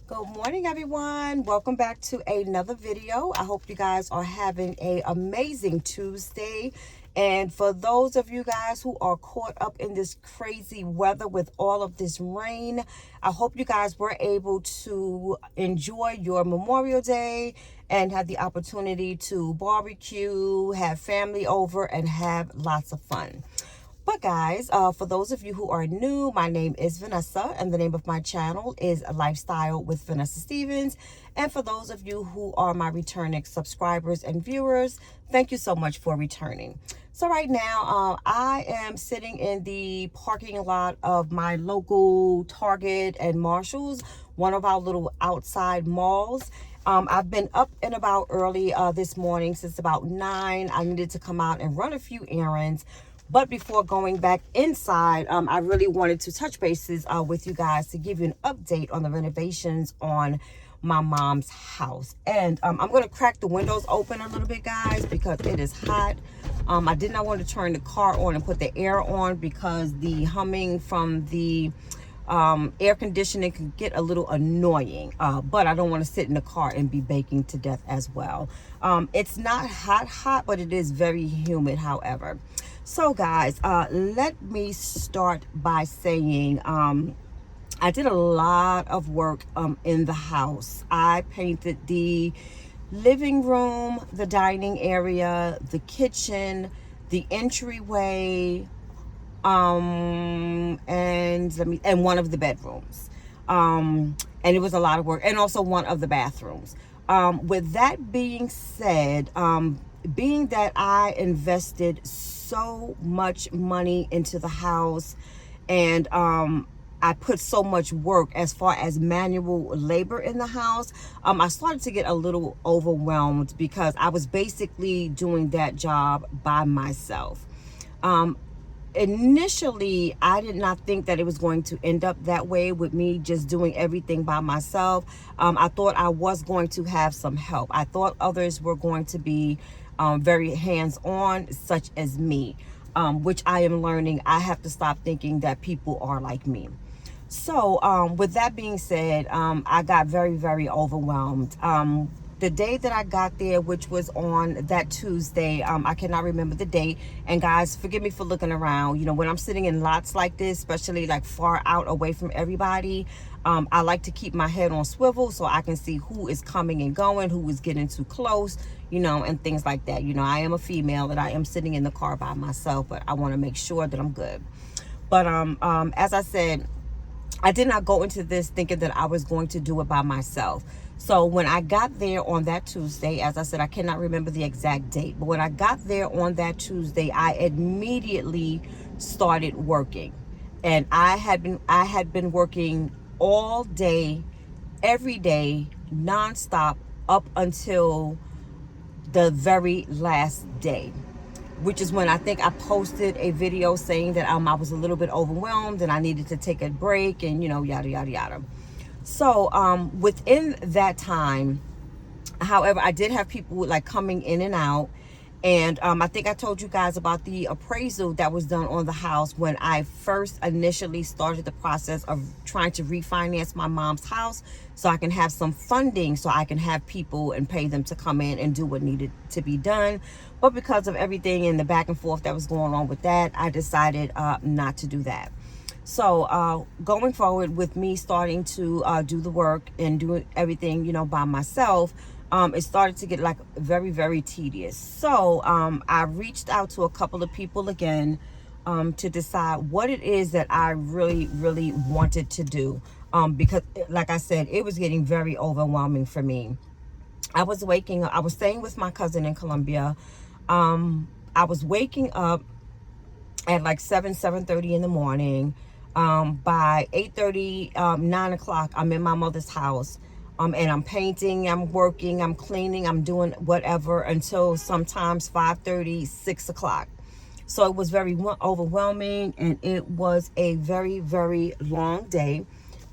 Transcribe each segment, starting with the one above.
Good morning, everyone. Welcome back to another video. I hope you guys are having an amazing Tuesday. And for those of you guys who are caught up in this crazy weather with all of this rain, I hope you guys were able to enjoy your Memorial Day and have the opportunity to barbecue, have family over, and have lots of fun. But guys, for those of you who are new, my name is Vanessa, and the name of my channel is Lifestyle with Vanessa Stevens. And for those of you who are my returning subscribers and viewers, thank you so much for returning. So right now, I am sitting in the parking lot of my local Target and Marshalls, one of our little outside malls. I've been up and about early this morning since about 9. I needed to come out and run a few errands. But before going back inside, I really wanted to touch bases with you guys to give you an update on the renovations on my mom's house. And I'm going to crack the windows open a little bit, guys, because it is hot. I did not want to turn the car on and put the air on because the humming from the air conditioning can get a little annoying, but I don't want to sit in the car and be baking to death as well. It's not hot, but it is very humid, however. So guys, let me start by saying I did a lot of work in the house. I painted the living room, the dining area, the kitchen, the entryway, and one of the bedrooms. And it was a lot of work, and also one of the bathrooms. With that being said, being that I invested so much money into the house, and I put so much work as far as manual labor in the house, I started to get a little overwhelmed because I was basically doing that job by myself. Initially, I did not think that it was going to end up that way with me just doing everything by myself. I thought I was going to have some help. I thought others were going to be very hands-on, such as me, which I am learning. I have to stop thinking that people are like me. So with that being said, I got very, very overwhelmed. The day that I got there, which was on that Tuesday, I cannot remember the date. And guys, forgive me for looking around. You know, when I'm sitting in lots like this, especially like far out away from everybody, I like to keep my head on swivel so I can see who is coming and going, who is getting too close, you know, and things like that. You know, I am a female and I am sitting in the car by myself, but I want to make sure that I'm good. But as I said, I did not go into this thinking that I was going to do it by myself. So when I got there on that Tuesday, as I said, I cannot remember the exact date, but when I got there on that Tuesday, I immediately started working. And I had been working all day, every day, nonstop, up until the very last day, which is when I think I posted a video saying that I was a little bit overwhelmed and I needed to take a break, and you know, yada yada yada. So within that time, however, I did have people like coming in and out. And I think I told you guys about the appraisal that was done on the house when I first initially started the process of trying to refinance my mom's house so I can have some funding, so I can have people and pay them to come in and do what needed to be done. But because of everything and the back and forth that was going on with that, I decided not to do that. So going forward with me starting to do the work and do everything, you know, by myself, it started to get like very, very tedious. So I reached out to a couple of people again to decide what it is that I really, really wanted to do. Because like I said, it was getting very overwhelming for me. I was staying with my cousin in Colombia. I was waking up at like 7:30 in the morning. By 8:30, 9 o'clock, I'm in my mother's house. And I'm painting, I'm working, I'm cleaning, I'm doing whatever until sometimes 5:30, 6 o'clock. So it was very overwhelming, and it was a very, very long day.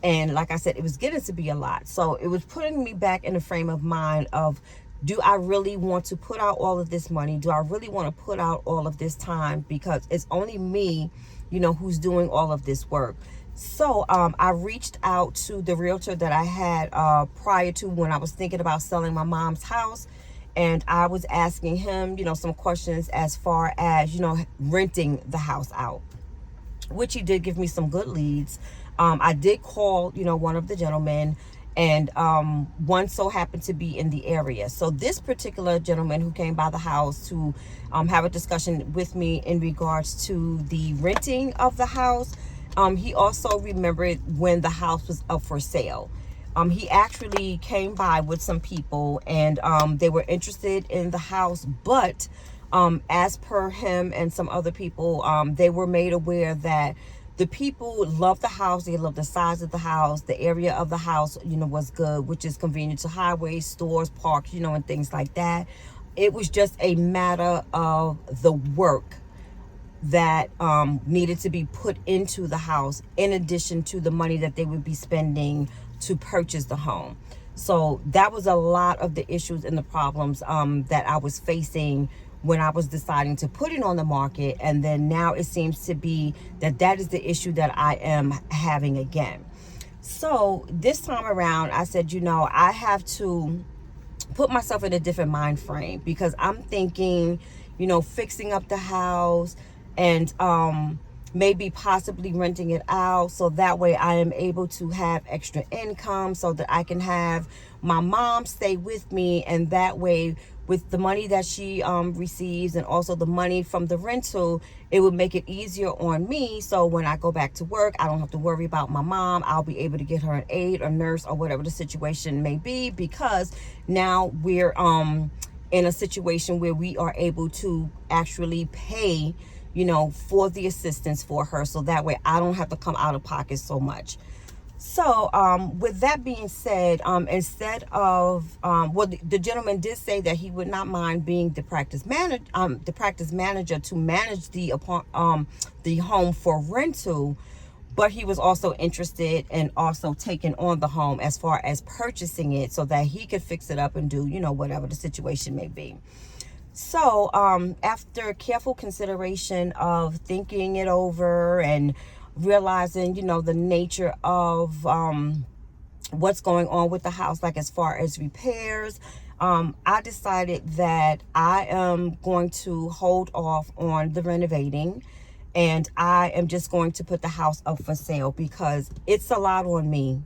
And like I said, it was getting to be a lot. So it was putting me back in the frame of mind of, do I really want to put out all of this money? Do I really want to put out all of this time? Because it's only me, you know, who's doing all of this work. So I reached out to the realtor that I had prior to when I was thinking about selling my mom's house. And I was asking him, some questions as far as, renting the house out, which he did give me some good leads. I did call, one of the gentlemen, and one so happened to be in the area. So this particular gentleman who came by the house to have a discussion with me in regards to the renting of the house, he also remembered when the house was up for sale. He actually came by with some people, and they were interested in the house, but as per him and some other people, they were made aware that the people loved the house. They loved the size of the house. The area of the house, was good, which is convenient to highways, stores, parks, and things like that. It was just a matter of the work that needed to be put into the house, in addition to the money that they would be spending to purchase the home. So that was a lot of the issues and the problems that I was facing when I was deciding to put it on the market. And then now it seems to be that is the issue that I am having again. So this time around, I said, I have to put myself in a different mind frame, because I'm thinking, fixing up the house and maybe possibly renting it out, so that way I am able to have extra income, so that I can have my mom stay with me, and that way with the money that she receives, and also the money from the rental, it would make it easier on me. So when I go back to work, I don't have to worry about my mom. I'll be able to get her an aide or nurse or whatever the situation may be, because now we're in a situation where we are able to actually pay, for the assistance for her, so that way I don't have to come out of pocket so much. So with that being said, instead of the gentleman did say that he would not mind being the practice manager to manage the home for rental, but he was also interested in also taking on the home as far as purchasing it, so that he could fix it up and do, whatever the situation may be. So after careful consideration of thinking it over and realizing, the nature of what's going on with the house, like as far as repairs, I decided that I am going to hold off on the renovating, and I am just going to put the house up for sale, because it's a lot on me,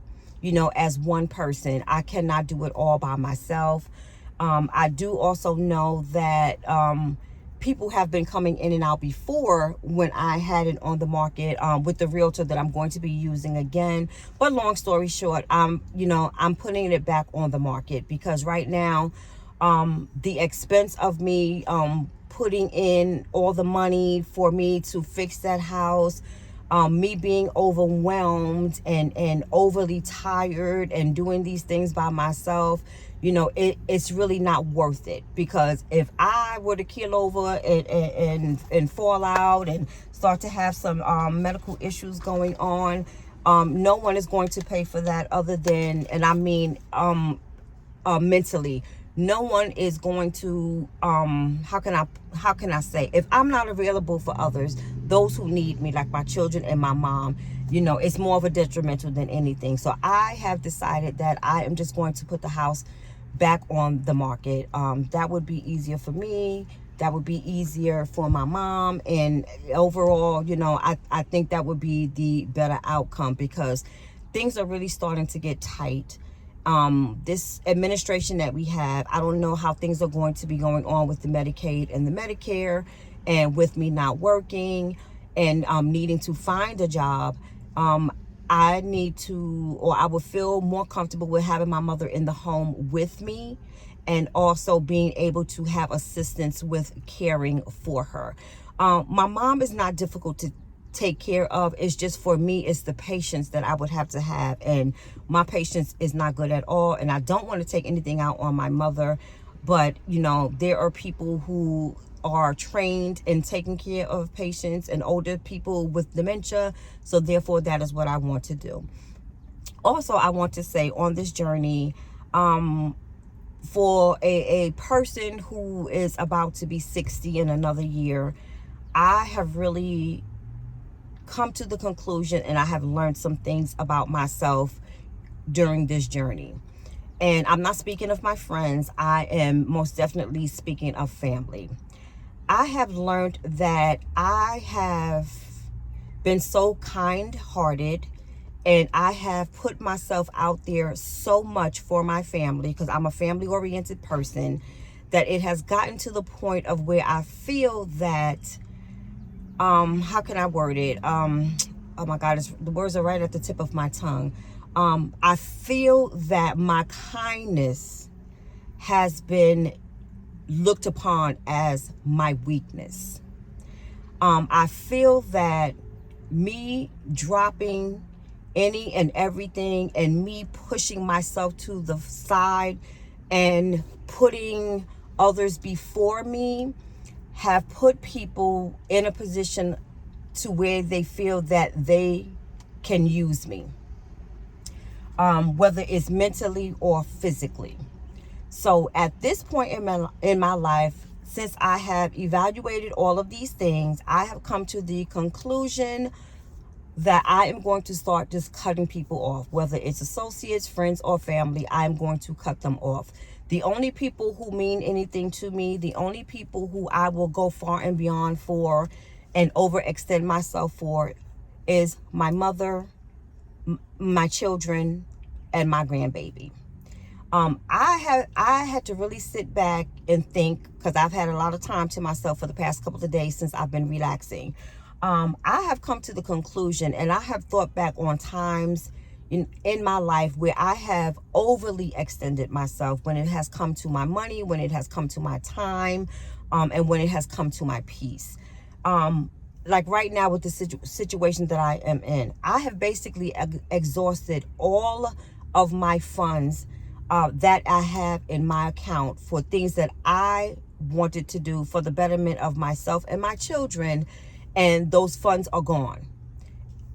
as one person. I cannot do it all by myself. I do also know that people have been coming in and out before when I had it on the market with the realtor that I'm going to be using again. But long story short, I'm putting it back on the market, because right now the expense of me putting in all the money for me to fix that house, me being overwhelmed and overly tired and doing these things by myself, it's really not worth it. Because if I were to keel over and fall out and start to have some medical issues going on, no one is going to pay for that, other than, and I mean mentally, no one is going to how can I say, if I'm not available for others, those who need me, like my children and my mom, it's more of a detrimental than anything. So I have decided that I am just going to put the house back on the market. That would be easier for me, that would be easier for my mom, and overall, I think that would be the better outcome, because things are really starting to get tight. This administration that we have, I don't know how things are going to be going on with the Medicaid and the Medicare, and with me not working and needing to find a job. I need to, or I would feel more comfortable with having my mother in the home with me, and also being able to have assistance with caring for her. My mom is not difficult to take care of. It's just, for me, it's the patience that I would have to have, and my patience is not good at all. And I don't want to take anything out on my mother, but there are people who are trained in taking care of patients and older people with dementia, so therefore that is what I want to do. Also, I want to say, on this journey, for a person who is about to be 60 in another year, I have really come to the conclusion and I have learned some things about myself during this journey. And I'm not speaking of my friends. I am most definitely speaking of family. I have learned that I have been so kind-hearted and I have put myself out there so much for my family because I'm a family-oriented person, that it has gotten to the point of where I feel that, how can I word it? Oh my God, the words are right at the tip of my tongue. I feel that my kindness has been looked upon as my weakness. I feel that me dropping any and everything and me pushing myself to the side and putting others before me have put people in a position to where they feel that they can use me, whether it's mentally or physically. So at this point in my life, since I have evaluated all of these things, I have come to the conclusion that I am going to start just cutting people off, whether it's associates, friends, or family. I'm going to cut them off. The only people who mean anything to me, the only people who I will go far and beyond for and overextend myself for, is my mother, my children, and my grandbaby. I had to really sit back and think, because I've had a lot of time to myself for the past couple of days since I've been relaxing. I have come to the conclusion, and I have thought back on times in my life where I have overly extended myself when it has come to my money, when it has come to my time, and when it has come to my peace. Like right now with the situation that I am in, I have basically exhausted all of my funds that I have in my account for things that I wanted to do for the betterment of myself and my children, and those funds are gone.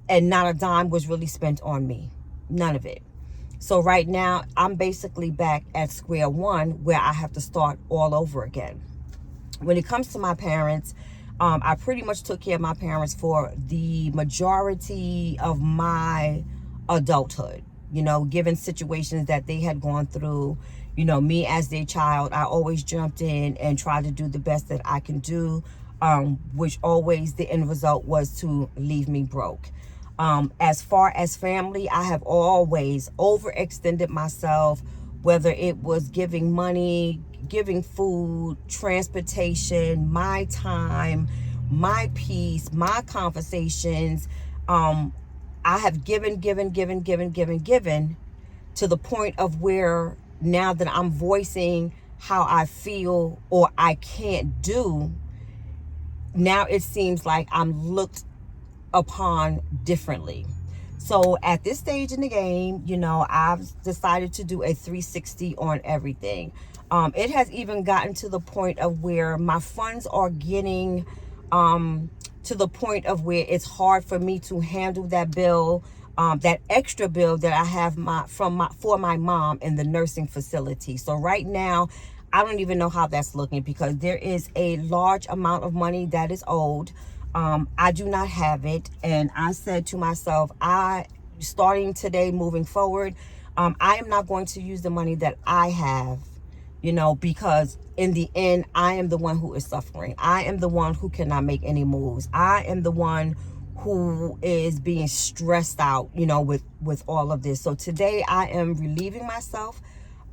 And not a dime was really spent on me. None of it. So right now, I'm basically back at square one where I have to start all over again. When it comes to my parents, I pretty much took care of my parents for the majority of my adulthood. Given situations that they had gone through, me as their child, I always jumped in and tried to do the best that I can do, which always the end result was to leave me broke. As far as family, I have always overextended myself, whether it was giving money, giving food, transportation, my time, my peace, my conversations. I have given to the point of where now that I'm voicing how I feel or I can't do, now it seems like I'm looked upon differently. So at this stage in the game, I've decided to do a 360 on everything. It has even gotten to the point of where my funds are getting to the point of where it's hard for me to handle that bill, that extra bill that I have for my mom in the nursing facility. So right now, I don't even know how that's looking because there is a large amount of money that is owed. I do not have it. And I said to myself, starting today, moving forward, I am not going to use the money that I have, because in the end, I am the one who is suffering. I am the one who cannot make any moves. I am the one who is being stressed out, with all of this. So today I am relieving myself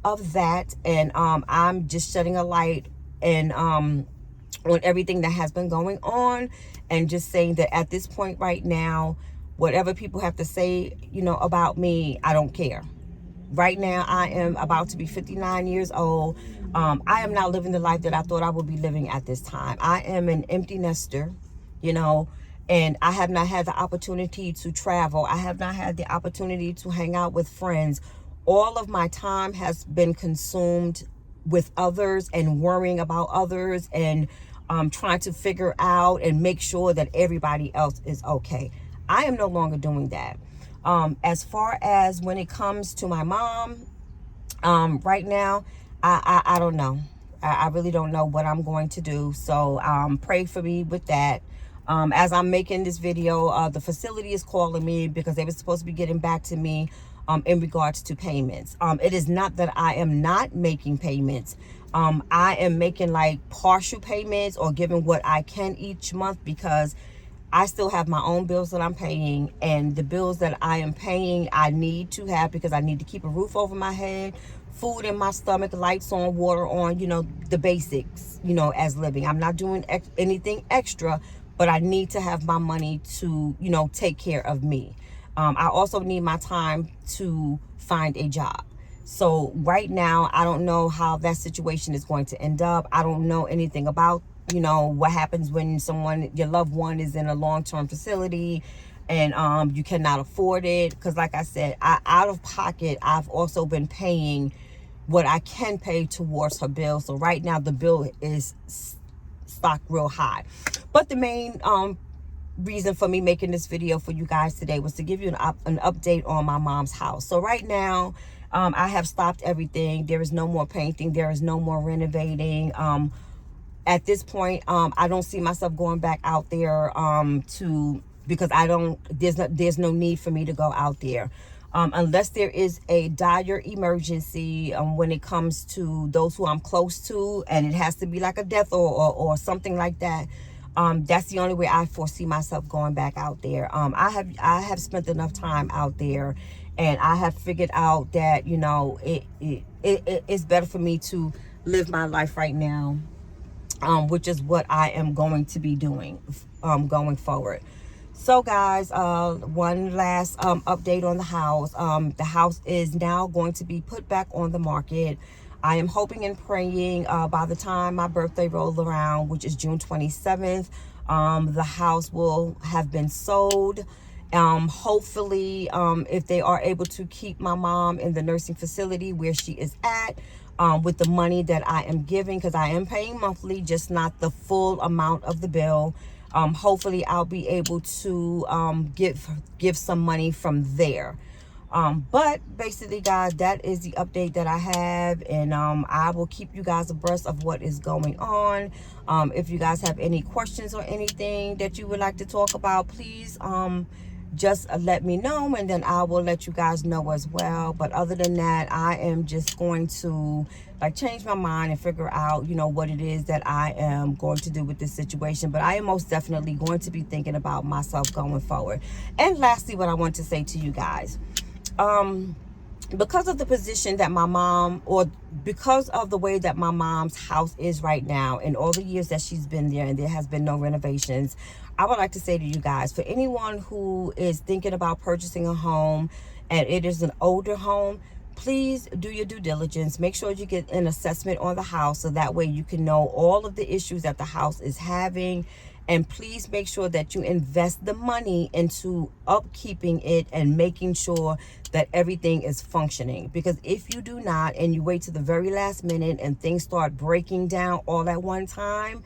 of that. And I'm just shedding a light and on everything that has been going on, and just saying that at this point right now, whatever people have to say, about me, I don't care. Right now, I am about to be 59 years old. I am not living the life that I thought I would be living at this time. I am an empty nester, and I have not had the opportunity to travel. I have not had the opportunity to hang out with friends. All of my time has been consumed with others and worrying about others and trying to figure out and make sure that everybody else is okay. I am no longer doing that. As far as when it comes to my mom, right now, I don't know. I really don't know what I'm going to do. So pray for me with that. As I'm making this video, the facility is calling me because they were supposed to be getting back to me in regards to payments. It is not that I am not making payments. I am making like partial payments or giving what I can each month, because I still have my own bills that I'm paying, and the bills that I am paying I need to have, because I need to keep a roof over my head, food in my stomach, lights on, water on, you know, the basics, you know, as living. I'm not doing anything extra, but I need to have my money to, you know, take care of me. I also need my time to find a job. So right now, I don't know how that situation is going to end up. I don't know anything about, you know, what happens when someone, your loved one, is in a long-term facility and you cannot afford it. Because like I said, out of pocket, I've also been paying what I can pay towards her bill. So right now the bill is stocked real high. But the main reason for me making this video for you guys today was to give you an update on my mom's house. So right now, I have stopped everything. There is no more painting. There is no more renovating. At this point, I don't see myself going back out there because there's no need for me to go out there. Unless there is a dire emergency when it comes to those who I'm close to, and it has to be like a death or something like that. That's the only way I foresee myself going back out there. I have spent enough time out there, and I have figured out that, you know, it's better for me to live my life right now, which is what I am going to be doing going forward. So guys, one last update on the house. The house is now going to be put back on the market. I am hoping and praying by the time my birthday rolls around, which is June 27th, the house will have been sold. Hopefully, if they are able to keep my mom in the nursing facility where she is at, with the money that I am giving, because I am paying monthly, just not the full amount of the bill. Hopefully I'll be able to give some money from there. But basically, guys, that is the update that I have, and I will keep you guys abreast of what is going on. If you guys have any questions or anything that you would like to talk about, please just let me know, and then I will let you guys know as well. But other than that, I am just going to like change my mind and figure out, you know, what it is that I am going to do with this situation. But I am most definitely going to be thinking about myself going forward. And lastly, what I want to say to you guys, because of the position that my mom, or because of the way that my mom's house is right now, and all the years that she's been there and there has been no renovations, I would like to say to you guys, for anyone who is thinking about purchasing a home and it is an older home, please do your due diligence. Make sure you get an assessment on the house, so that way you can know all of the issues that the house is having. And please make sure that you invest the money into upkeeping it and making sure that everything is functioning. Because if you do not, and you wait to the very last minute and things start breaking down all at one time,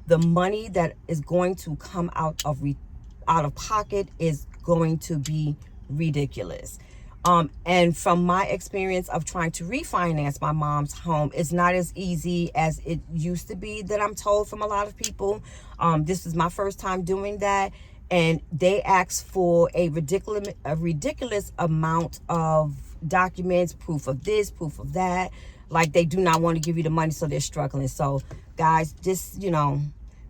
the money that is going to come out of pocket is going to be ridiculous. And from my experience of trying to refinance my mom's home, it's not as easy as it used to be, that I'm told from a lot of people. This is my first time doing that, and they ask for a ridiculous amount of documents, proof of this, proof of that. Like, they do not want to give you the money, so they're struggling. So guys, just, you know,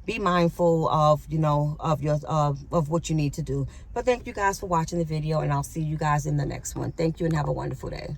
be mindful of, you know, of your of what you need to do. But thank you guys for watching the video, and I'll see you guys in the next one. Thank you, and have a wonderful day.